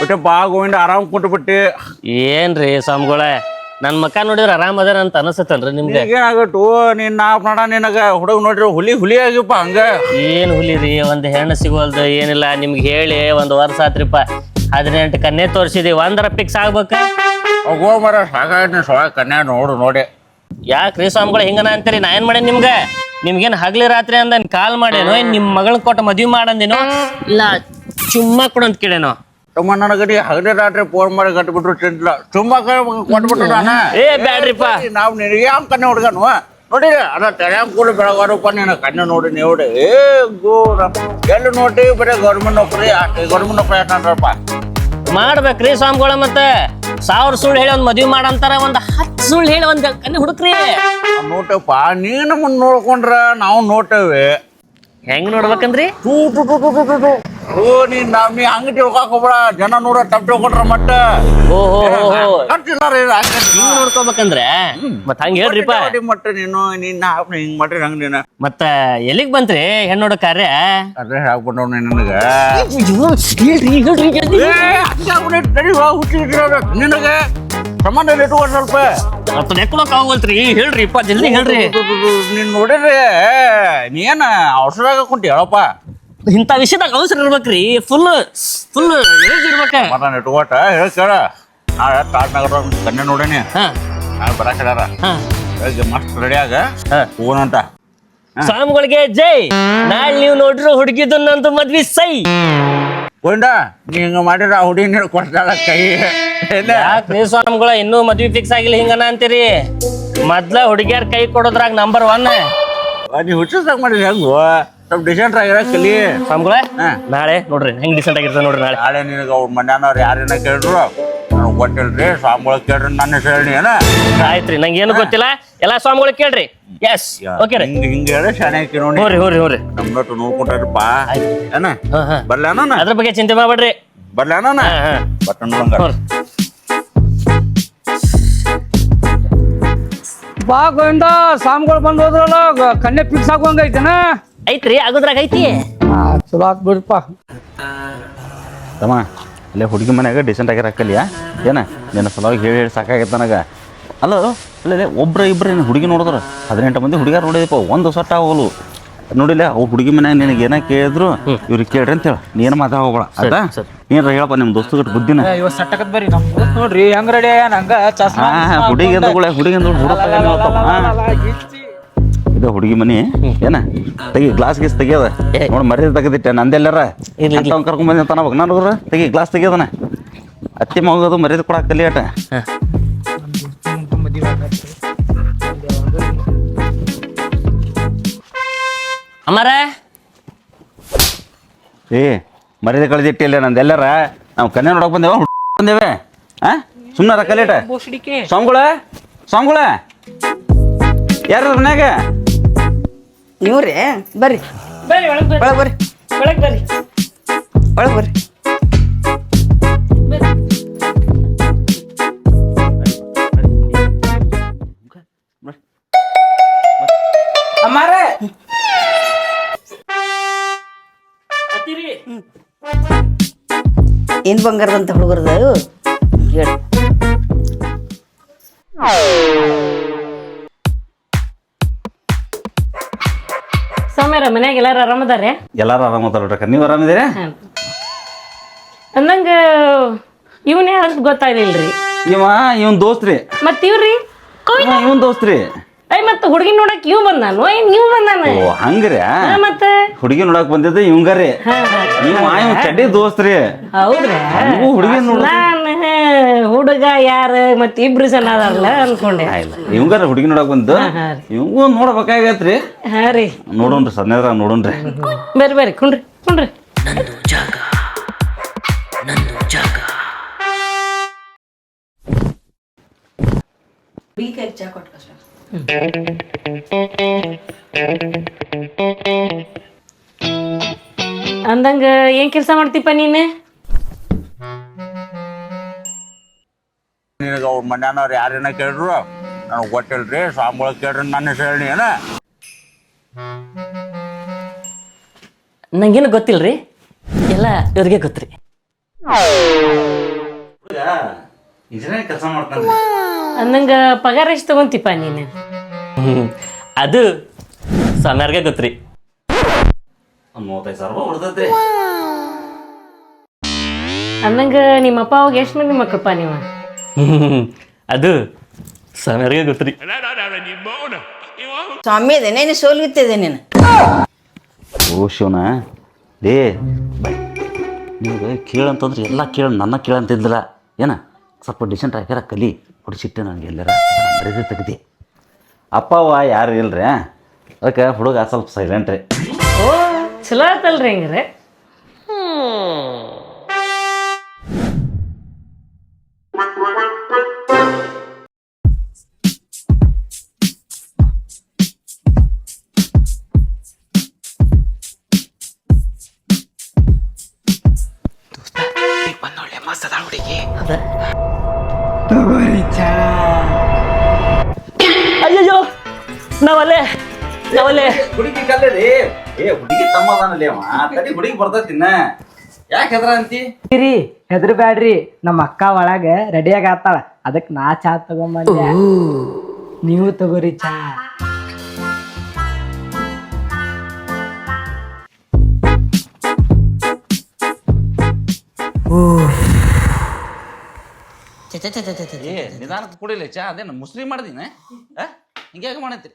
ಬಿಟ್ಟೆ ಬಾ ಗೋವಿಂದ ಆರಾಮ್ ಕುಂಟು ಬಿಟ್ಟೆ. ಏನ್ರಿ ಸ್ವಾಮಿಗಳೇ ನನ್ ಮಕ್ಕ ನೋಡಿದ್ರ ಆರಾಮ್ ಅದಾರ ಅಂತ ಅನಸತ್ತನ್ರಿ ನಿಮ್ಗೆ? ಏನಾಗಟ್ಟು ನಿನ್ನ ನೋಡ ನಿನಗ ಹುಡುಗ ನೋಡ್ರಿ ಹುಲಿ ಆಗಿಪ್ಪ ಹಂಗ. ಏನ್ ಹುಲಿ ರೀ, ಒಂದ್ ಹೆಣ್ಣು ಸಿಗೋಲ್ದು ಏನಿಲ್ಲ. ನಿಮ್ಗೆ ಹೇಳಿ 1 ವರ್ಷ ಆತ್ರಿಪ್ಪ. 18 ಕನ್ನೆ ತೋರ್ಸಿದಿ, 1 ಫಿಕ್ಸ್ ಆಗ್ಬೇಕ. ಹೋಗೋ ಮರ ಸಾಕಾಯ್ತು ಸೊಳ ಕನ್ಯಾ ನೋಡಿ. ಯಾಕ್ರಿ ಸ್ವಾಮಿಗಳು ಹಿಂಗನ ಅಂತೀರಿ? ನಾ ಏನ್ ಮಾಡೇನ್ ನಿಮ್ಗೇನ್ ಹಗ್ಲಿ ರಾತ್ರಿ ಅಂದನ್ ಕಾಲ್ ಮಾಡೇನೋ? ನಿಮ್ ಮಗಳ್ ಕೊಟ್ಟು ಮದ್ವಿ ಮಾಡಂದೇನೋ? ಇಲ್ಲ ಚುಮ್ಮಾ ಕೊಡಂತ ಕೇಳೇನೋ? ಸುಮ್ಮ ನನಗಡಿ ಹಗಲಿ ರಾತ್ರಿ ಫೋನ್ ಮಾಡಿ ಕಟ್ಬಿಟ್ರು ಚಿಂತಿಲ್ಲ. ಸುಮ್ಮ ಕೊಟ್ಬಿಟ್ರು ನಾನು. ಏ ಬ್ಯಾಡ್ರಿಪ್ಪ, ನಾವು ನಿನಗೆ ಯಾವ ಕನ್ನೆ ಹುಡುಗನು ನೋಡಿ ಅದ ತೆರೆಯಂಗ್ ಕೂಡ ಬೆಳಗಾರಪ್ಪ ನೀನು ಕನ್ನೆ ನೋಡಿ ನೋಡಿ. ಎಲ್ಲಿ ನೋಡಿ ಬರೀ ಗೌರ್ಮೆಂಟ್ ನೌಕರಿ ಅಂತಾರಪ್ಪ. ಮಾಡ್ಬೇಕ್ರಿ ಸ್ವಾಮಿಗಳ. ಮತ್ತೆ 1000 ಸುಳ್ಳು ಹೇಳಿ ಒಂದ್ ಮದ್ವಿ ಮಾಡಂತಾರ, 10 ಸುಳ್ಳು ಹೇಳಿ ಒಂದ್ ಕನ್ನೆ ಹುಡುಕ್ರಿ. ನೋಟಪ್ಪ ನೀನು ಮುಂದ್ ನೋಡ್ಕೊಂಡ್ರ ನಾವು ನೋಡ್ತೇವೆ. ಹೆಂಗ್ ನೋಡ್ಬೇಕಂದ್ರಿ? ಓ ನೀನ್ ನೀ ಹಂಗ ತಿಳ್ಕೊಕ್ ಹೋಗ್ಬೇಡ. ಜನ ನೋಡ ತಪ್ಪು ತಿಳ್ಕೊಂಡ್ರ ಮಟ್ಟ ಹಿಂಗ್ ನೋಡ್ಕೋಬೇಕಂದ್ರೆ ಮತ್ ಹಂಗ ಹೇಳ್ರಿಪ್ಪ. ಮಟ್ಟ ನೀನು ನಿನ್ನ ಹಿಂಗ್ ಮಾಡ್ರಿ ಹಂಗ ನೀನ ಮತ್ತ ಎಲ್ಲಿಗ್ ಬಂತ್ರಿ ಹೆಣ್ಣೋಡ ಕಾರ್ಯ? ಅದೇ ಹಾಕ್ಬಿಟ್ಟು ನಿನಗ ನಿನಗ ಸಂಬಂಧ ಇಟ್ಕೊಂಡು ಸ್ವಲ್ಪ ನೆಕ್ಕೊಳಕ್ ಆಗೋಲ್ತ್ರಿ. ಹೇಳ್ರಿಪ್ಪ ಜಲ್ದಿ ಹೇಳ್ರಿ. ನೀನ್ ನೋಡಿರಿ ನೀನ ಔಷಧಾಗ ಕುಂಟಿ ಹೇಳಪ್ಪ. ಇಂಥ ವಿಷಯದಾಗ ಅವಸರ ಇರ್ಬೇಕ್ರಿ. ಫುಲ್ ಇರ್ಬೇಕ. ಮತ್ತ ಇಟ್ಕೊಟ ಹೇಳಿ ಕೇಳ. ನಾಳೆ ತಾಟ್ನಾಗ ಕನ್ನೆ ನೋಡೇನಿ. ನಾಳೆ ಬರಾಕ್ ಹೇಳ್ಯಾರ. ಮಸ್ತ್ ರೆಡಿಯಾಗ ಹೋಗೋಣಂತ. ಸ್ವಾಮಿಗಳಿಗೆ ಜೈ. ನಾಳೆ ನೀವು ನೋಡ್ರು ಹುಡುಗಿದನ್ನಂತೂ ಮದ್ವಿ ಸೈ. ಗೋವಿಂದ ನೀ ಹಿಂಗ ಮಾಡಿರ ಆ ಹುಡುಗಿ ಕೊಡ್ತಾಳ ಕೈ. ಯಾಕ್ರಿ ಸ್ವಾಮಿಗಳ ಇನ್ನೂ ಮದ್ವಿ ಫಿಕ್ಸ್ ಆಗಿಲ್ಲ ಹಿಂಗನ ಅಂತೀರಿ? ಮೊದ್ಲ ಹುಡುಗಿಯರ್ ಕೈ ಕೊಡೋದ್ರಾಗ ನಂಬರ್ 1. ನೀ ಹುಚ್ಚದಾಗ ಮಾಡಿರಿ ಹೆಂಗು ಸ್ವಲ್ಪ ಡಿಸೆಂಟ್ ಆಗಿರ ಕಲಿ. ಸ್ವಾಮಿಗಳ ನಾಳೆ ನೋಡ್ರಿ ಹೆಂಗ್ ಡಿಸೆಂಟ್ ಆಗಿರ್ತದೆ ನೋಡ್ರಿ. ನಾಳೆ ನಿನಗ ಅವ್ರ ಮನ್ಯಾನವ್ರು ಯಾರೇನ ಕೇಳ್ರು ನನಗೆ ಗೊತ್ತಿಲ್ರಿ. ಸ್ವಾಮಿಗಳ ಕೇಳ್ರಿ ನನ್ನ ಹೆಸರು ಹೇಳಿ ಏನ. ಆಯ್ತ್ರಿ, ನಂಗೆ ಏನು ಗೊತ್ತಿಲ್ಲ. ಎಲ್ಲಾ ಸ್ವಾಮಿಗಳು ಕೇಳ್ರಿ. ಎಸ್ ಓಕೆ ರೀ. ಹಿಂಗ ಹೇಳಿ ಶಾಣೆ ಹಾಕಿ ನೋಡಿ. ಹೋರಿ ನಮ್ನಟ್ಟು ನೋಡ್ಕೊಂಡ್ರಪ್ಪ ಏನ ಬರ್ಲಾನ. ಅದ್ರ ಬಗ್ಗೆ ಚಿಂತೆ ಮಾಡ್ಬೇಡ್ರಿ. ಬರ್ಲಾನ ಬಟ್ ನೋಡಂಗ ಬಾ ಗೋವಿಂದ. ಸ್ವಾಮಿಗಳು ಬಂದು ಹೋದ್ರಲ್ಲ ಕನ್ಯೆ ಫಿಕ್ಸ್ ಆಗುವಂಗ ಐತೆನ? ಐತ್ರಿ, ಆಗೋದ್ರಾಗ ಐತಿ. ಚಲೋ ಆತ್ ಬಿಡ್ರಪ್ಪ. ತಮ್ಮ ಅಲ್ಲೇ ಹುಡುಗಿ ಮನ್ಯಾಗ ಡಿಸೆಂಟ್ ಆಗಿರ ಹಾಕಲಿಯಾ ಏನ? ನಿನ್ನ ಸಲುವಾಗಿ ಹೇಳಿ ಸಾಕಾಗೈತೆ ನನಗೆ. ಅಲ್ಲ ಅಲ್ಲೇ ಇಬ್ಬರು ಹುಡುಗಿ ನೋಡಿದ್ರು 18 ಮಂದಿ ಹುಡುಗಾರ ನೋಡಿದಪ್ಪ. ಒಂದು ಸೊಟ್ಟ ಆಗೋಲು ನೋಡಿಲ್ಲ. ಅವು ಹುಡುಗಿ ಮನ್ಯಾಗ ನಿನಗೆ ಏನ ಕೇಳಿದ್ರು ಇವ್ರಿಗೆ ಕೇಳ್ರಿ ಅಂತ ಹೇಳ. ನೀನು ಮಾತಾ ಹೋಗ್ಬೇಡ ಆಯ್ತಾ? ಏನ್ರ ಹೇಳಪ್ಪ ನಿಮ್ಮ ದೋಸ್ತುಗಟ್ಟು ಬುದ್ಧಿನ. ಸಟ್ಟಕತ್ ಬರ್ರಿ ನಮ್ ನೋಡ್ರಿ ಹೆಂಗ್ ರೆಡಿ ನಂಗ ಚಸ್ಮಾ ಹುಡುಗಿಂದು ಇದು ಹುಡುಗಿ ಮನಿ ಏನ ತೆಗಿ ಗ್ಲಾಸ್ ಗೀಸ್ ತೆಗಿಯದ ನೋಡಿ. ಮರ್ಯಾದೆ ತೆಗೆದಿಟ್ಟೆ ನಂದೆಲ್ಲಾರ ಕರ್ಕೊಂಡ್ ಬಂದ ತನಕ ನಾನು ತೆಗಿ ಗ್ಲಾಸ್ ತೆಗಿಯೋದನ. ಅತ್ತಿ ಮಗೋದು ಮರ್ಯಾದೆ ಕೊಡಾಕ ಕಲಿಯಾಟ. ಅಮ್ಮಾರ ಮರ್ಯಾದೆ ಕಳೆದಿಟ್ಟಿಲ್ಲ ನಂದೆಲ್ಲಾರ. ನಾವು ಕನ್ಯಾ ನೋಡಕ್ ಬಂದೇವೆ ಸುಮ್ಮನೆ ಕಲಿಯಟ. ಸ್ವಾಮಿಗಳ ಯಾರ ಮನ್ಯಾಗ? ನೀವ್ರಿ ಬರ್ರಿ ಒಳಗ್ ಬರ್ರಿ ಒಳಗ್ ಬರ್ರಿ. ಅಮ್ಮಾರೆ ಏನ್ ಬಂಗಾರದಂತ ಹುಡುಗರದ ಹೇಳಿ. ಸೌಮ್ಯರ ಮನ್ಯಾಗ ಎಲ್ಲಾರು ಆರಾಮದಾರೆ? ಎಲ್ಲಾರು ಆರಾಮದಾರ. ನೀವು ಆರಾಮಿದ್ದೀರಾ? ಅಂದಂಗ ಇವನ್ ಯಾರು ಗೊತ್ತಾಗ್ಲಿಲ್ರಿ. ಇವನ್ ದೋಸ್ತ್ರಿ. ಮತ್ ಇವ್ರಿ ಇವನ್ ದೋಸ್ತ್ರಿ. ಮತ್ತ ಹುಡುಗಿ ನೋಡಕ್ ಇವ್ ಬಂದಾನು ನೀವು ಬಂದಾನ? ಓ ಹಂಗ್ರಿ. ಮತ್ತ ಹುಡುಗಿ ನೋಡಕ್ ಬಂದಿದ್ದ ಇವಂಗರಿ. ಇವ್ ಚಡ್ಡಿ ದೋಸ್ತ್ರಿ. ಹೌದ್ರಿ. ಹುಡುಗಿ ಹುಡುಗ ಯಾರ ಮತ್ ಇಬ್ರು ಜನ ಅದಾರಲ್ಲ ಅನ್ಕೊಂಡೆ. ಇವಂಗಾರ ಹುಡುಗಿ ನೋಡಕ್ ಬಂದು ಇವಂಗೂ ನೋಡ್ಬೇಕಾಗತ್ರಿ. ಹಾ ರೀ ನೋಡೋಣ್ರಿ ಸದ್ಯದಾಗ ನೋಡೋಣ್ರಿ. ಬರ್ರಿ ಕುಂಡ್ರಿ. ಅಂದಂಗ ಏನ್ ಕೆಲಸ ಮಾಡ್ತೀಪ ನೀನು? ನಿನಗ ಅವ್ರ ಮನ್ಯಾನವ್ರು ಯಾರೇನ ಕೇಳ್ರು ನನಗೆ ಗೊತ್ತಿಲ್ರಿ. ಸ್ವಾಮಿಗಳ ಕೇಳ್ರಿ ನನ್ನ ಹೆಸರು ಹೇಳಿ ಏನ. ನಂಗೇನು ಗೊತ್ತಿಲ್ರಿ, ಎಲ್ಲ ಇವ್ರಿಗೆ ಗೊತ್ತ್ರಿ. ಇಂಜಿನಿಯರಿಂಗ್ ಕೆಲಸ ಮಾಡ್ತಾನೆ. ಅಂದಂಗ ಪಗಾರ ಎಷ್ಟು ತಗೊಂತಿಪ್ಪ ನೀನು? ಅದು ಸ್ವಾಮ್ಯಾರ್ಗೆ ಗೊತ್ತ್ರಿ. ಒಂದು 35,000 ರೂಪಾಯಿ ಬರ್ತೈತಿ. ಅಂದಂಗ ನಿಮ್ಮಪ್ಪ ಅವಾಗ ಎಷ್ಟು ಮಂದಿ ಮಕ್ಕಳಪ್ಪ ನೀವು? ಅದು ಸ್ವಾಮ್ಯಾರ್ಗೆ ಗೊತ್ತ್ರಿ. ಸ್ವಾಮಿ ಅದೇನೇನು ಸೋಲ್ಗಿತ್ತಿದೆ ನೀನು. ಓ ಶಿವನ ಲೇ ನಿಮ್ಗೆ ಕೇಳಂತಂದ್ರೆ ಎಲ್ಲ ಕೇಳ ನನ್ನ ಕೇಳಂತಿದ್ದಿಲ್ಲ ಏನ ಸ್ವಲ್ಪ ಡಿಸೆಂಟ್ ಹಾಕ್ಯಾರ ಕಲಿ ಹೊಡಿಸಿಟ್ಟೆ ನನಗೆ ಎಲ್ಲರ ಬರೀದೇ ತೆಗ್ದು ಅಪ್ಪ ಅವ್ವ ಯಾರು ಇಲ್ರಿ ಅದಕ್ಕೆ ಹುಡುಗ ಸ್ವಲ್ಪ ಸೈಲೆಂಟ್ ರೀ. ಓ ಚಲೋ ಆತಲ್ರಿ ಹಂಗಾರೆ. ಅಯ್ಯಯ್ಯೋ ನಾವಲ್ಲೇ ಹುಡುಗಿ ಕಲ್ಲರಿ ಹುಡುಗಿ ತಮ್ಮದಾನಲ್ಲಿ ಅವ ತಡಿ ಹುಡುಗಿ ಬರ್ತೈತಿ ಇನ್ನ ಯಾಕೆ ಹೆದ್ರ ಅಂತಿ ಹೆದರ್ಬ್ಯಾಡ್ರಿ ನಮ್ಮ ಅಕ್ಕ ಒಳಗ ರೆಡಿಯಾಗಿ ಆತಾಳ ಅದಕ್ಕೆ ನಾ ಚಾ ತಗೊಂಬಂದೆ ನೀವು ತಗೋರಿ ಚಾ. ನಿಧಾನಕ್ಕೆ ಕುಡಿಲಿ ಚಾ ಅದೇನು ಮುಸ್ಲಿ ಮಾಡ್ದೀನಿ ಹಿಂಗ್ಯಾಕೆ ಮಾಡತ್ರಿ?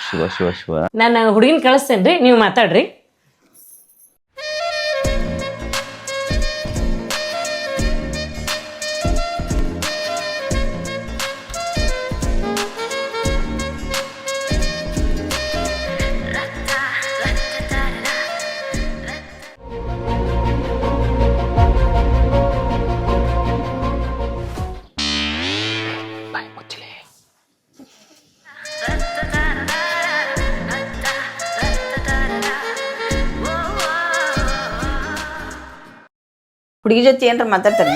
ಶಿವ ಶಿವ ಶಿವ ನಾನು ಹುಡುಗಿನ ಕಳಿಸ್ತೇನ್ರಿ, ನೀವು ಮಾತಾಡ್ರಿ. ಹುಡುಗಿ ಜೊತೆ ಏನ್ರ ಮಾತಾಡ್ತಾನೆ?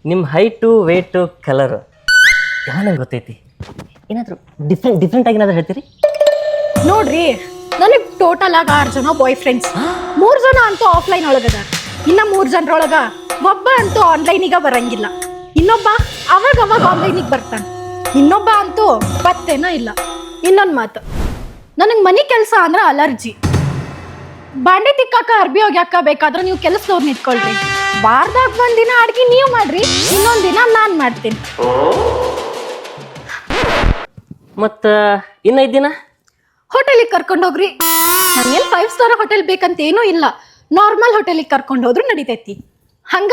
ನಿಮ್ಮ ಹೈಟು ವೇಟು ಕಲರ್ ಯಾವ ನಂಗೆ ಗೊತ್ತೈತಿ. ಏನಾದರೂ ಡಿಫ್ರೆಂಟ್ ಆಗಿ ಏನಾದ್ರು ಹೇಳ್ತೀರಿ? ನೋಡ್ರಿ, ನನಗೆ ಟೋಟಲ್ ಆಗಿ 6 ಜನ ಬಾಯ್ ಫ್ರೆಂಡ್ಸ್. 3 ಜನ ಅಂತೂ ಆಫ್ಲೈನ್ ಒಳಗದ, ಇನ್ನ 3 ಜನರೊಳಗ ಒಬ್ಬ ಅಂತೂ ಆನ್ಲೈನಿಗೆ ಬರಂಗಿಲ್ಲ, ಇನ್ನೊಬ್ಬ ಅವಾಗ ಆನ್ಲೈನಿಗೆ ಬರ್ತಾನೆ, ಇನ್ನೊಬ್ಬ ಅಂತೂ ಪತ್ತೇನ ಇಲ್ಲ. ಇನ್ನೊಂದು ಮಾತು, ನನಗೆ ಮನೆ ಕೆಲಸ ಅಂದ್ರೆ ಅಲರ್ಜಿ. ಬಾಂಡೆ ತಿಕ್ಕಾಕ ಅರ್ಬಿ ಹೋಗ್ಯಾಕ ಬೇಕಾದ್ರೆ ನೀವು ಕೆಲಸದವ್ರನ್ನ ಇಟ್ಕೊಳ್ರಿ. ವಾರದಾಗ 1 ದಿನ ಅಡ್ಗೆ ನೀವು ಮಾಡ್ರಿ, ಇನ್ನೊಂದು ದಿನ ನಾನು ಮಾಡ್ತೀನಿ. ಮತ್ತು ಇನ್ನು 5 ದಿನ ಹೋಟೆಲಿಗೆ ಕರ್ಕೊಂಡೋಗ್ರಿ. ನಂಗೇನು 5 ಸ್ಟಾರ್ ಹೋಟೆಲ್ ಬೇಕಂತ ಏನೂ ಇಲ್ಲ, ನಾರ್ಮಲ್ ಹೋಟೆಲಿಗೆ ಕರ್ಕೊಂಡು ಹೋದ್ರು ನಡಿತೈತಿ. ಹಂಗ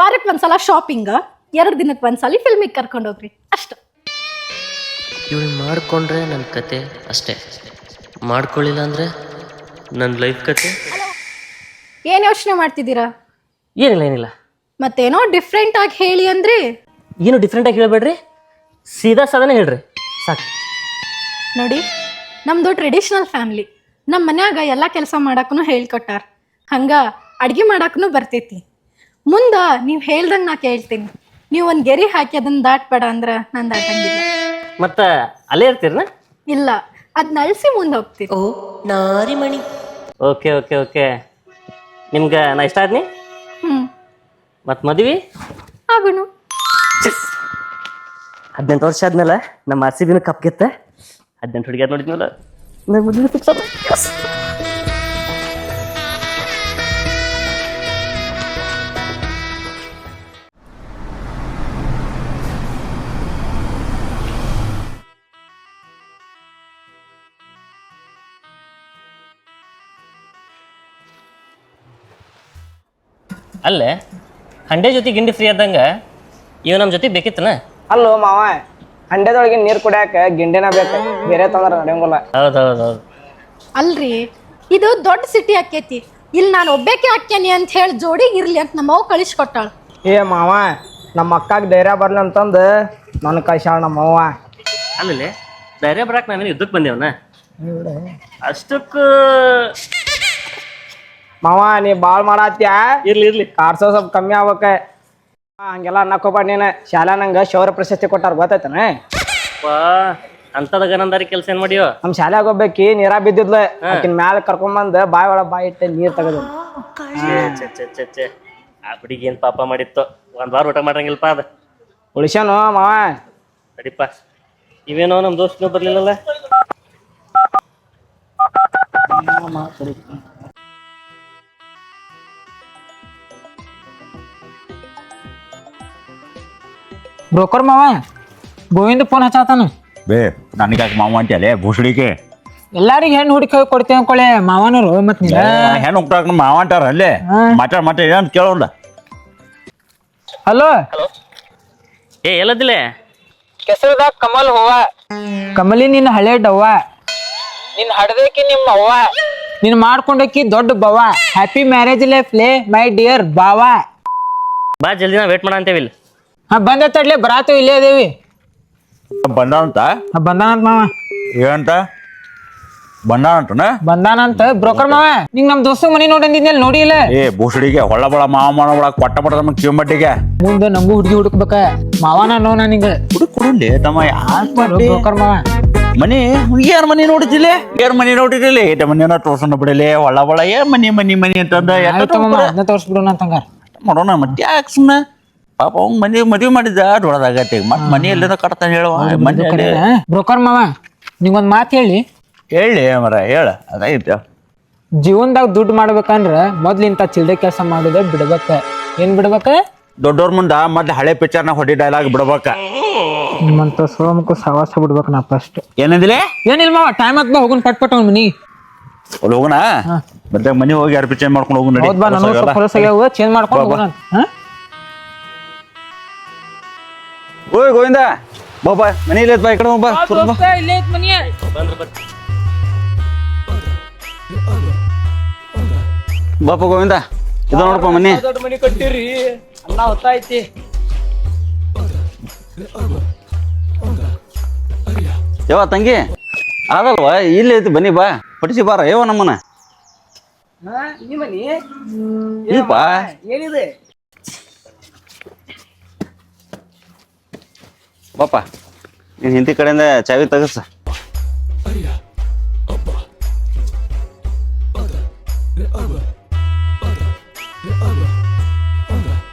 ವಾರಕ್ಕೆ ಒಂದ್ಸಲ ಶಾಪಿಂಗ್, 2 ದಿನಕ್ಕೆ ಒಂದ್ಸಲ ಫಿಲ್ಮಿಗೆ ಕರ್ಕೊಂಡೋಗ್ರಿ ಅಷ್ಟು. ಇವಳು ಮಾಡ್ಕೊಂಡ್ರೆ ನನ್ನ ಕತೆ ಅಷ್ಟೇ, ಮಾಡ್ಕೊಳ್ಳಿಲ್ಲ ಅಂದರೆ ನನ್ನ ಲೈಫ್ ಕತೆ. ಏನು ಯೋಚನೆ ಮಾಡ್ತಿದ್ದೀರಾ? ಏನಿಲ್ಲ ಮತ್ತೇನೋ ಡಿಫ್ರೆಂಟ್ ಆಗಿ ಹೇಳಿ ಅಂದ್ರಿ. ಏನು ಡಿಫ್ರೆಂಟಾಗಿ ಹೇಳ್ಬೇಡ್ರಿ, ಸೀದಾ ಸಾಧಾನೆ ಹೇಳ್ರಿ ಸಾಕು. ನೋಡಿ, ನಮ್ದು ಟ್ರೆಡಿಷನಲ್ ಫ್ಯಾಮಿಲಿ. ನಮ್ಮ ಮನ್ಯಾಗ ಎಲ್ಲ ಕೆಲಸ ಮಾಡಕ್ಕೂ ಹೇಳ್ಕೊಟ್ಟಾರ, ಹಂಗ ಅಡ್ಗೆ ಮಾಡಕ್ಕೂ ಬರ್ತೈತಿ. ಮುಂದೆ ನೀವು ಹೇಳ್ದಂಗೆ ನಾ ಕೇಳ್ತೀನಿ. ನೀವು ಒಂದು ಗೆರಿ ಹಾಕಿ ಅದನ್ನ ದಾಟ್ಬೇಡ ಅಂದ್ರೆ ನಾನು ದಾಟಂಗಿಲ್ಲ. ಮತ್ತು ಅಲ್ಲೇ ಇರ್ತೀರನ? ಇಲ್ಲ, ಅದನ್ನ ಅಳಿಸಿ ಮುಂದೆ ಹೋಗ್ತೀನಿ. ಓ ನಾರಿಮಣಿ. ಓಕೆ ನಿಮ್ಗೆ ನಾ ಇಷ್ಟ ಆದ್ನಿ? ಮತ್ತು ಮದ್ವಿ ಆಗುನು. 18 ವರ್ಷ ಆದ್ಮೇಲೆ ನಮ್ಮ RCB ಕಪ್ ಗೆತ್ತೆ 18 ಹುಡುಗಿಯಾರು ನೋಡಿದ್ಮೇಲೆ ನನ್ನ ಮದುವೆ ಫಿಕ್ಸ್ ಆದ. ಅಲ್ಲೇ ಹಂಡೆ ಜೊತೆ ಗಿಂಡಿ ಫ್ರೀ ಆದಂಗೆ ಇವ್ ನಮ್ಮ ಜೊತೆ ಬೇಕಿತ್ತನ? ಅಲ್ಲೋ ಮಾವ, ಹಂಡೆದೊಳಗೆ ನೀರು ಕುಡಿಯಾಕ ಗಿಂಡಿನ ಬೇಕು, ಬೇರೆ ತೊಂದ್ರೆ ನಡೆಯಂಗಿಲ್ಲ. ಹೌದು ಅಲ್ರಿ, ಇದು ದೊಡ್ಡ ಸಿಟಿ ಆಕೈತಿ. ಇಲ್ಲಿ ನಾನು ಒಬ್ಬೇಕೆ ಹಾಕ್ಯಾನಿ ಅಂತ ಹೇಳಿ ಜೋಡಿಗೆ ಇರ್ಲಿ ಅಂತ ನಮ್ಮವ್ ಕಳಿಸ್ಕೊಟ್ಟಾಳ. ಏ ಮಾವ, ನಮ್ಮ ಅಕ್ಕಾಗ ಧೈರ್ಯ ಬರ್ಲಿ ಅಂತಂದು ನನ್ನ ಕಳ್ಸಾಳ ನಮ್ಮವ್ವ. ಅಲ್ಲೇ ಧೈರ್ಯ ಬರಾಕ್ ನಾವೇನು ಯುದ್ಧಕ್ಕೆ ಬಂದೇವನ? ಅಷ್ಟಕ್ಕೂ ಮಾವ ನೀ ಬಾಳ್ ಮಾಡತ್ಯಾ ಇರ್ಲಿ ಕಾರ್ಸೋ ಸ್ವಲ್ಪ ಕಮ್ಮಿ ಆಗ್ಬೇಕ ಹಂಗೆಲ್ಲ ಅನ್ನಕೋಬೇಡ ನೀನ್ ಶಾಲಾ ನಂಗ ಶೌರ್ಯ ಪ್ರಶಸ್ತಿ ಕೊಟ್ಟಾರ ಗೊತ್ತೈತನ ಅಂತದ ಗನಂದಾರಿ ಕೆಲಸ ಏನ್ ಮಾಡಿಯೋ? ನಮ್ ಶಾಲ್ಯಾಗ ಒಬ್ಬಾಕಿ ನೀರಾ ಬಿದ್ದಿದ್ಲ ಆಕಿನ ಮ್ಯಾಲ ಕರ್ಕೊಂಬಂದ್ ಬಾಯಿ ಒಳಗ್ ಬಾಯಿ ಇಟ್ಟು ನೀರ್ ತೆಗದ ಆ ಹುಡುಗಿ ಏನ್ ಪಾಪ ಮಾಡಿತ್ತು, ಒಂದ್ ವಾರ ಊಟ ಮಾಡಂಗಿಲ್ಪ ಅದ. ಉಳಿಸ್ಯಾನು ಮಾವ. ನಡಿಪ್ಪ, ಇವೇನೋ ನಮ್ ದೋಸ್ತನೂ ಬರ್ಲಿಲ್ಲಲ್ಲ. ಬ್ರೋಕರ್ ಮಾವ ಗೋವಿಂದ ಫೋನ್ ಹಚ್ಚಾತಾನ. ಬೇ ನನಗೆ ಯಾಕೆ ಮಾವ ಅಂತೀಯಲ್ಲೇ ಭೂಷಡಿಕೆ? ಎಲ್ಲಾರಿಗ ಹೆಣ್ಣು ಹುಡುಕಿ ಕೊಡ್ತೇವೆ ಅನ್ಕೊಳ್ಳೆ ಮಾವನರು ಮತ್ ನೀ ಹೆಣ್ಣು ಹುಟ್ಟಾಕ ಮಾವ ಅಂಟಾರ ಅಲ್ಲೇ ಮಾತಾಡ ಏನಂತ ಕೇಳೋಲ್ಲ. ಹಲೋ ಏ ಎಲ್ಲದಿಲೆ? ಕೆಸರದಾಗ ಕಮಲ್ ಹೂವ ಕಮಲಿ ನಿನ್ನ ಹಳೆ ಡವ್ವ ನಿನ್ ಹಡ್ದಕಿ ನಿಮ್ಮ ಅವ್ವ ನೀನ್ ಮಾಡ್ಕೊಂಡಕಿ ದೊಡ್ಡ ಬವ್ವ. ಹ್ಯಾಪಿ ಮ್ಯಾರೇಜ್ ಲೈಫ್ ಲೇ ಮೈ ಡಿಯರ್ ಬಾವ. ಬಾ ಜಲ್ದಿ ನಾ ವೇಟ್ ಮಾಡ ಅಂತೇವಿ ಇಲ್ಲಿ. ಹಾ ಬಂದ ತಡ್ಲೆ ಬರಾತೇವ್ ಇಲ್ಲೇ ಅದೇವಿ. ಬಂದಾನಂತ ಬಂದಾನಂತ ಮಾವ. ಏನಂತ ಬಂದಾನಂತನ? ಬಂದಾನಂತ ಬ್ರೋಕರ್ ಮಾವ. ನಿಂಗ್ ನಮ್ ದೋಸ್ತ ಮನಿ ನೋಡಂದಿದ್ನಲ್ಲಿ ನೋಡಿ ಇಲ್ಲ? ಏ ಭೂಷಡಿಗೆ ಹೊಳ್ಳ ಬಳ ಮಾವ ಮಾಡೊಳಗ ಕೊಟ್ಟ ಪಡ ನಮ್ಮ ಕಿವಮಟ್ಟಿಗೆ ಮುಂದೆ ನಂಗೂ ಹುಡುಗಿ ಹುಡುಕ್ಬೇಕ ಮಾವನ ನೋ ನನಗೆ ಹುಡುಕ್ ಕೊಡಲಿ ತಮ್ಮ. ಬ್ರೋಕರ್ ಮಾವ ಮನಿ ಯಾರ ಮನಿ ನೋಡಿದಿಲ್ಲ? ಯಾರ ಮನಿ ನೋಡಿದಿಲ್ಲ? ಏಟ ಮನಿಯನ್ನ ತೋರ್ಸೋಣ ಬಿಡಲಿ. ಹೊಳ್ಳ ಬಳ ಏನ್ ಮನಿ ಮನಿ ಮನಿ ಅಂತಂದ ಅದನ್ನ ತೋರ್ಸ್ಬಿಡೋಣ ಅಂತಂಗಾರ ಮಾಡೋಣ. ಮತ್ತೆ ಯಾಕೆ ಸುಮ್ಮನೆ ಪಾಪ ಅವ್ನ್ ಮದ್ವಿ ಮಾಡಿದ ದೊಡ್ಡದಾಗತ್ತೆ. ಮತ್ ಮನಿ ಎಲ್ಲಿಂದ ಕಟ್ತಾನೆ ಹೇಳುವ ಮನಿ. ಬ್ರೋಕರ್ ಮಾವ ನಿಂಗೊಂದ್ ಮಾತು ಹೇಳಿ ಮರ ಹೇಳ. ಅದಾಗಿತ್ತು ಜೀವನದಾಗ ದುಡ್ಡು ಮಾಡ್ಬೇಕಂದ್ರ ಮೊದ್ಲು ಇಂತ ಚಿಲ್ಡೆ ಕೆಲಸ ಮಾಡುದ ಬಿಡ್ಬೇಕ. ಏನ್ ಬಿಡ್ಬೇಕ? ದೊಡ್ಡವ್ರ ಮುಂದ ಮೊದ್ಲು ಹಳೆ ಪಿಕ್ಚರ್ನ ಹೊಡಿ ಡೈಲಾಗ್ ಬಿಡ್ಬೇಕ. ನಿಮ್ಮಂತ ಸೋಮಕು ಸವಾಸ ಬಿಡ್ಬೇಕ ನಾ ಫಸ್ಟ್. ಏನಂದಿಲೆ? ಏನಿಲ್ಲ ಮಾವ ಟೈಮ್ ಆತ್ ಬಾ ಹೋಗುನ್ ಪಟ್ ಅವ್ನ ಮನಿ. ಅಲ್ಲಿ ಹೋಗೋಣ ಮತ್ತೆ ಮನಿ ಹೋಗಿ ಯಾರು ಪಿಕ್ಚರ್ ಮಾಡ್ಕೊಂಡು ಹೋಗು. ಹೌದ್ ಬಾ ನಾನು ಹೊಲಸಾಗ್ಯಾವ ಚೇಂಜ್ ಮಾಡ್ಕೊಂಡು ಹೋಗೋಣ. ಓಯ್ ಗೋವಿಂದ ಬಾಬಾ ಮನಿ ಇಲ್ಲ ಬಾ ಈ ಕಡೆ ಬಾ. ಇಲ್ಲೇ ಐತ್ ಮನಿ. ಬಾಪ ಗೋವಿಂದ ಇದು ನೋಡಪ್ಪ ಮನಿ. ದೊಡ್ಡ ಮನಿ ಕಟ್ಟಿರಿ ಅನ್ನ ಹೊತ್ತಾಯ್ತಿ. ಯಾವ ತಂಗಿ ಅದಲ್ವಾ ಇಲ್ಲಿ ಐತಿ ಬನ್ನಿ ಬಾ ಪಡಿಸಿ ಬಾರ ಯಾವ ನಮ್ಮನ ಈ ಮನಿ ಈಪ ಏನಿದೆ? ಬಾಪ ನೀನ್ ಹಿಂದಿ ಕಡೆಯಿಂದ ಚಾವಿ ತಗಸ.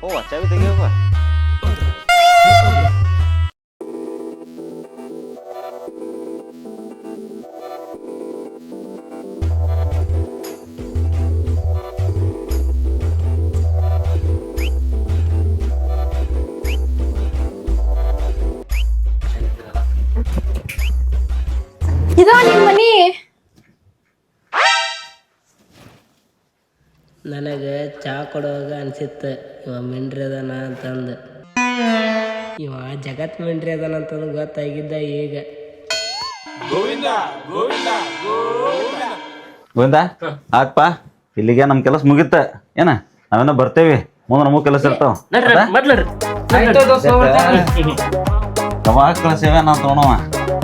ಓ ಚಾವಿ ತೆಗಿಯಪ್ಪ. ಇದಾ ನಿಮ್ ಮನಿ? ನನಗೆ ಚಾ ಕೊಡುವಾಗ ಅನ್ಸಿತ್ತು ಇವ ಮಿಂಡ್ರಿ ಅದಾನ ಅಂತಂದು. ಇವ ಜಗತ್ ಮಿಂಡ್ರಿ ಅದಾನ ಅಂತಂದು ಗೊತ್ತಾಗಿದ್ದ ಈಗ. ಗೋವಿಂದ ಆತ್ಪ ಇಲ್ಲಿಗೆ ನಮ್ ಕೆಲಸ ಮುಗಿತ. ಏನ ನಾವೇನ ಬರ್ತೇವಿ ಮುಂದೆ ನಮಗೂ ಕೆಲಸ ಇರ್ತಾವ. ಮೊದ್ಲರಿ ಅವ ಕೆಲಸ ಇವ ನಾವ್ ತಗೊಳವ.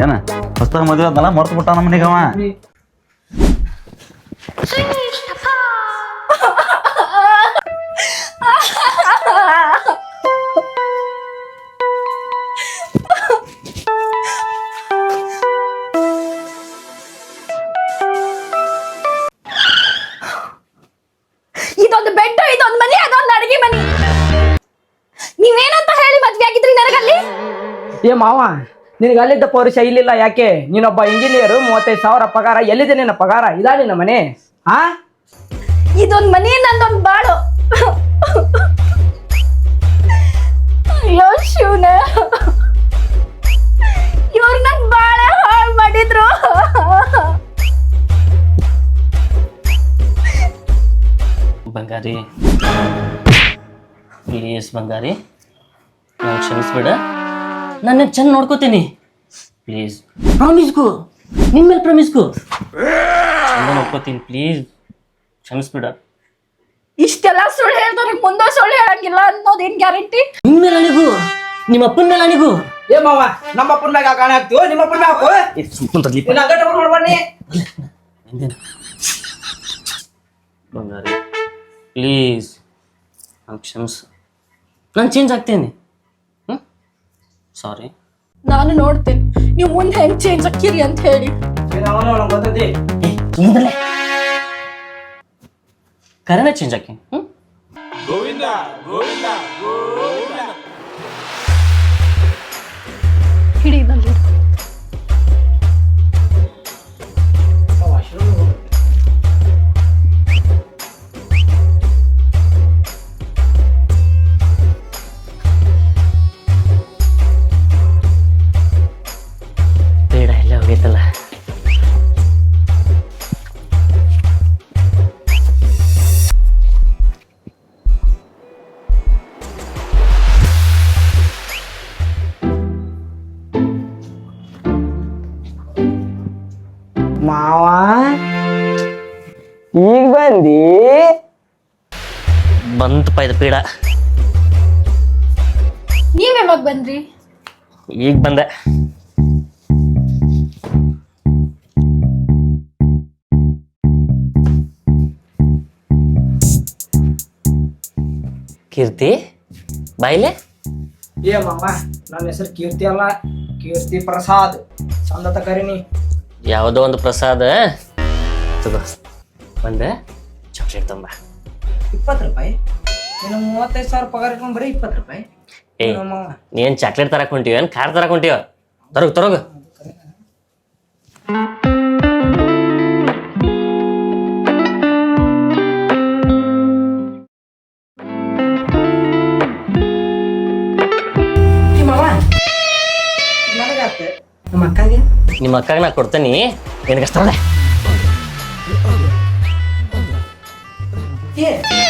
ಏನ ಹೊಸ್ತಾಗ ಮದ್ವೆ ಅದಲ್ಲ ಮರ್ತು ಬಿಟ್ಟ ನಮ್ಮ ಮನಿಗವ. ಇದೊಂದು ಬೆಡ್, ಇದೊಂದು ಮನಿ, ಅದೊಂದು ಅಡಿಗೆ ಮನಿ. ನೀವೇನಂತ ಹೇಳಿ ಮದ್ವೆ ಆಗಿದ್ರಿ ನನಗಲ್ಲಿ? ಏ ಮಾವ ನಿನಗೆ ಅಲ್ಲಿದ್ದ ಪೌರುಷ ಇಲ್ಲಿಲ್ಲ ಯಾಕೆ? ನೀನೊಬ್ಬ ಇಂಜಿನಿಯರ್, 35,000 ಪಗಾರ. ಎಲ್ಲಿದೆ ನಿನ್ನ ಪಗಾರ? ಇದಾ ನಿನ್ನ ಮನೆ? ಹಾ ಇದೊಂದು ಮನಿ ನಂದೊಂದು ಬಾಳು. ಅಯ್ಯೋ ಶಿವನ, ಇವ್ರು ನನ್ ಬಾಳೆ ಹಾಳು ಮಾಡಿದ್ರು. ಬಂಗಾರಿ ಪ್ಲೀಸ್ ಬಂಗಾರಿ, ನಾನು ಕ್ಷಮಿಸ್ಬೇಡ. ನಾನು ಚಂದ ನೋಡ್ಕೋತೀನಿ ಪ್ಲೀಸ್. ಪ್ರಾಮಿಸ್ಗು, ನಿನ್ ಮೇಲೆ ಪ್ರಾಮಿಸ್ಗು. ಚಂದ ನೋಡ್ಕೋತೀನಿ ಪ್ಲೀಸ್, ಕ್ಷಮಿಸ್ಬೇಡ. ಇಷ್ಟೆಲ್ಲ ಸುಳ್ಳು ಹೇಳ್ದವ್ರಿಗೆ ಮುಂದೆ ಸುಳ್ಳು ಹೇಳಂಗಿಲ್ಲ ಅನ್ನೋದೇನ್ ಗ್ಯಾರಂಟಿ? ನಿನ್ ಮೇಲೆ ಅಣಿಗು, ನಿಮ್ಮ ಅಪ್ಪನ ಮೇಲೆ ಅಣಿಗು. ಏ ಮಾವ ನಮ್ಮ ಅಪ್ಪನ ಮ್ಯಾಗ ಕಾಣ ಹಾಕ್ತಿವೋ ನಿಮ್ಮ ಅಪ್ಪನ ಮ್ಯಾಗ ಹಾಕು. ಸುಮ್ಮನೆ ನೀನ್ ಹಂಗ ತಗೊಂಡ್ ಮಾಡ್ಬಾರ್ನಿ. ಬಂಗಾರಿ ಪ್ಲೀಸ್ ನಂಗೆ ಕ್ಷಮಿಸು, ನಾನು ಚೇಂಜ್ ಆಗ್ತೀನಿ. ಸಾರಿ. ನಾನು ನೋಡ್ತೇನೆ ನೀವು ಮುಂದೆ ಹೆಂಗ್ ಚೇಂಜ್ ಆಕ್ಕಿರಿ ಅಂತ ಹೇಳಿ. ಕರೆನ ಚೇಂಜ್ ಆಕಿ. ಹಿಡಿದಲ್ಲಿ ಬೇಡ, ಎಲ್ಲ ಹೋಗೈತಲ್ಲ. ಮಾವ ಈಗ ಬಂದಿ? ಬಂತಪ್ಪ ಇದು ಪೀಡ. ನೀವ್ ಯಾವಾಗ ಬಂದ್ರಿ? ಈಗ ಬಂದೆ. ಕೀರ್ತಿ ಬಾಯಿಲೆ. ಏ ಮಾವ, ನನ್ನ ಹೆಸರು ಕೀರ್ತಿ ಅಲ್ಲ, ಕೀರ್ತಿ ಪ್ರಸಾದ್. ಚಂದ ಕರೀನಿ. ಯಾವುದೋ ಒಂದು ಪ್ರಸಾದ ತಗೋ. ಬಂದೆ ಚಾಕ್ಲೇಟ್ ತಂಬ. 20 ರೂಪಾಯಿ? ನೀನು 35,000 ಪಗಾರ ಇಟ್ಕೊಂಡು ಬರೀ 20 ರೂಪಾಯಿ? ಏ, ನೀನ್ ಚಾಕ್ಲೇಟ್ ತರಕ್ ಹೊಂಟಿವ ಏನ್ ಕಾರ್ ತರಕ್ ಹೊಂಟಿವ? ತರೋಗ ತರೋಗ. ನಮ್ಮ ಅಕ್ಕಗೆ ನಿಮ್ಮ ಅಕ್ಕಾಗ ನಾ ಕೊಡ್ತೇನಿ, ನಿನಗಷ್ಟೇ.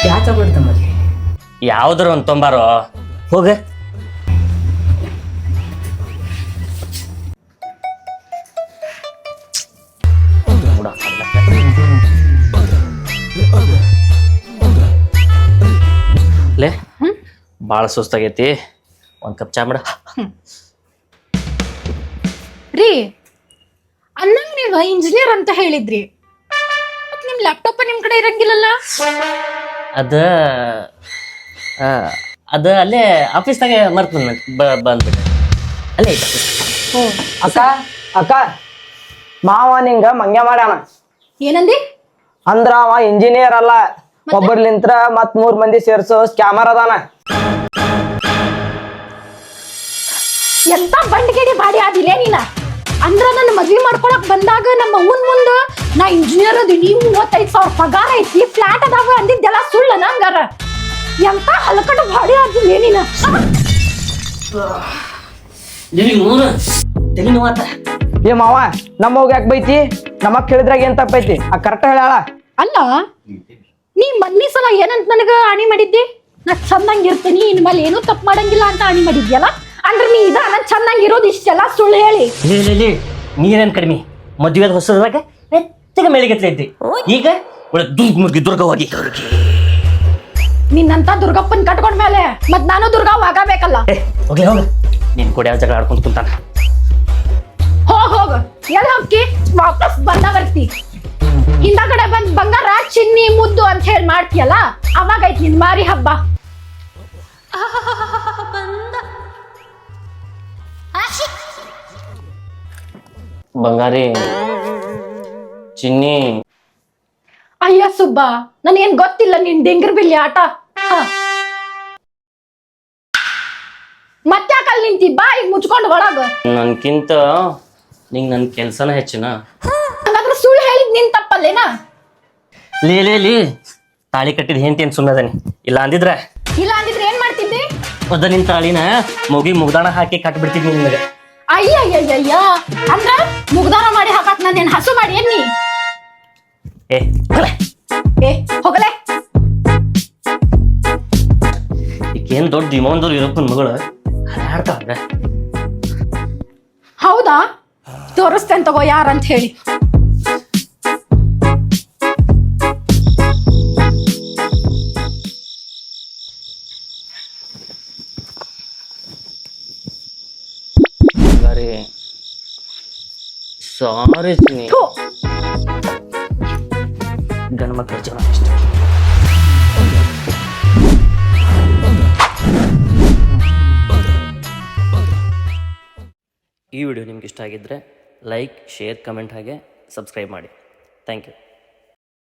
ಯಾಕೆ ಬಿಡ್ತಮ್ಮಲ್ಲಿ? ಯಾವ್ದಾರ ಒಂದು ತೊಂಬಾರೋ ಹೋಗ. ಲೇ, ಭಾಳ ಸುಸ್ತಾಗೈತಿ, ಒಂದು ಕಪ್ ಚಾ ಮಾಡ. ರೀ ಅನ್ನಂಗ್ ನೀವ್ ಇಂಜಿನಿಯರ್ ಅಂತ ಹೇಳಿದ್ರಿ, ಮತ್ ನಿಮ್ ಲ್ಯಾಪ್ಟಾಪ್ ನಿಮ್ ಕಡೆ ಇರಂಗಿಲ್ಲಲ್ಲ? ಅದ ಅದ ಅಲ್ಲೇ ಆಫೀಸ್ನಾಗೆ ಮರ್ತ ಬಂದ್ಬಿಟ್ಟೆ. ಅಲ್ಲೇ ಐತೆ. ಅಕ್ಕ ಅಕ್ಕ, ಮಾವ ನಿಂಗ ಮಂಗ್ಯ ಮಾಡ್ಯಾನ. ಏನಂದಿ? ಅಂದ್ರ ಅವ ಇಂಜಿನಿಯರ್ ಅಲ್ಲ, ಒಬ್ಬರ್ಲಿಂತ್ರ ಮತ್ 3 ಮಂದಿ ಸೇರ್ಸೋ ಸ್ಕ್ಯಾಮರ್ ಅದಾನ. ಎಂತ ಬಂಡ್ಗೇಡಿ ಬಾಡಿ ಆದಿಲೇ ನೀನ? ಅಂದ್ರ ನನ್ನ ಮದ್ವಿ ಮಾಡ್ಕೊಳಕ್ ಬಂದಾಗ ನಮ್ಮ ಅವ್ವನ್ ಮುಂದ ನಾ ಇಂಜಿನಿಯರ್ ಅದೀನಿ, 35,000 ಪಗಾರ ಐತಿ, ಫ್ಲಾಟ್ ಅದಾವ ಅಂದಿದ್ದೆಲ್ಲ ಸುಳ್ಳ ನಂಗಾರ. ಎಂತ ಹಲಕಟ ಬಾಡಿ ಆದಿಲೇ ನೀನ? ಏ ಮಾವ, ನಮ್ಮ ಹೋಗಿ ಯಾಕೆ ಬೈತಿ? ನಮ್ಮಕ್ ಹೇಳಿದ್ರಾಗ ಏನ್ ತಪ್ಪೈತಿ? ಆ ಕರೆಕ್ಟ್ ಹೇಳ. ಅಲ್ಲ, ನೀ ಮೊನ್ನೆ ಸಲ ಏನಂತ ನನಗ ಆಣಿ ಮಾಡಿದ್ದಿ? ನಾ ಚಂದಂಗಿರ್ತೀನಿ, ಇನ್ಮೇಲೆ ಏನೂ ತಪ್ಪು ಮಾಡಂಗಿಲ್ಲ ಅಂತ ಆಣಿ ಮಾಡಿದ್ಯಲ್ಲ? ಅಂದ್ರೆ ನೀ ಇದ ನನ್ ಚಂದಂಗಿರೋದು ಇಷ್ಟೆಲ್ಲ ಸುಳ್ಳು ಹೇಳಿ. ನೀರೇನ್ ಕಡಿಮೆ, ಮದುವೆ ಹೊಸದಾಗ ಹೆಚ್ಚಿಗೆ ಮೇಳಿಗೆತ್ಲೆ ಇದ್ದಿ, ಈಗ ದುರ್ಗವಾಗಿ. ನಿನ್ನಂತ ದುರ್ಗಪ್ಪನ್ ಕಟ್ಕೊಂಡ್ಮೇಲೆ ಮತ್ ನಾನು ದುರ್ಗವ್ ಆಗಬೇಕಲ್ಲ. ಹೋಗ್ಲಿ ಹೋಗ, ನಿನ್ ಕೂಡ ಯಾವ ಜಗಳ ಆಡ್ಕೊಂತ ಕುಂತಾನ. ಹೋಗ ಎಲ್ಲಿ ಹೋಗ್ತಿ? ವಾಪಸ್ ಬಂದ ಬರ್ತಿ. ಹಿಂದಗಡೆ ಬಂದ್ ಬಂಗಾರ ಚಿನ್ನಿ ಮುದ್ದು ಅಂತ ಹೇಳಿ ಮಾಡ್ತೀಯಲ್ಲ, ಅವಾಗ ಐತಿ ನಿನ್ ಮಾರಿ ಹಬ್ಬ. ಬಂಗಾರಿ ಚಿನ್ನಿ. ಅಯ್ಯ ಸುಬ್ಬ, ನನಗೇನ್ ಗೊತ್ತಿಲ್ಲ ನಿನ್ ಡೆಂಗರ್ ಬಿಲ್ಲಿ ಆಟ. ಮತ್ತ್ಯಾಕಲ್ಲಿ ನಿಂತಿ? ಬಾ ಈಗ ಮುಚ್ಕೊಂಡು ಒಳಗ. ನನ್ಕಿಂತ ನಿಂಗ್ ನನ್ ಕೆಲ್ಸನ ಹೆಚ್ಚಿನ. ಹಂಗಾದ್ರೆ ಸುಳ್ಳು ಹೇಳಿದ್ ನಿನ್ ತಪ್ಪಲ್ಲೇನಾ? ಲೇ ತಾಳಿ ಕಟ್ಟಿದ ಹೆಂಡತಿ ಏನ್ ಸುಮ್ಮದನಿ? ಇಲ್ಲ ಅಂದಿದ್ರೆ ಏನ್ ಮಾಡ್ತಿದ್ದೆ? ಒದ್ದ ನಿನ್ ತಾಳಿನ ಮುಗ್ದಾಣ ಹಾಕಿ ಕಟ್ಬಿಡ್ತಿದ್ನಿ ನಿನಗೆ. ಅಯ್ಯಯ್ಯಯ್ಯ, ಅಂದ್ರ ಮುಗ್ದಾರ ಮಾಡಿ ಹಾಕಕ್ ನಾನೇನ್ ಹಸು ಮಾಡಿ ಏನ್ ನೀ? ಹೋಗಲೇ. ಈಕೇನ್ ದೊಡ್ಡ ವಿಮಾನದವ್ರು ಇರೋಪ್ಪನ ಮಗಳು ಹಾಡ್ತಾಳ. ಹೌದಾ? ತೋರಿಸ್ತೇನೆ ತಗೋ ಯಾರಂತ ಹೇಳಿ. ಸಾರಿ ಚಿನ್ನಿ, ಗಂಡು ಮಕ್ಕಳ ಜೀವನ ಇಷ್ಟ. ಈ ವಿಡಿಯೋ ನಿಮ್ಗೆ ಇಷ್ಟ ಆಗಿದ್ದರೆ ಲೈಕ್, ಶೇರ್, ಕಮೆಂಟ್ ಹಾಗೆ ಸಬ್ಸ್ಕ್ರೈಬ್ ಮಾಡಿ. Thank you.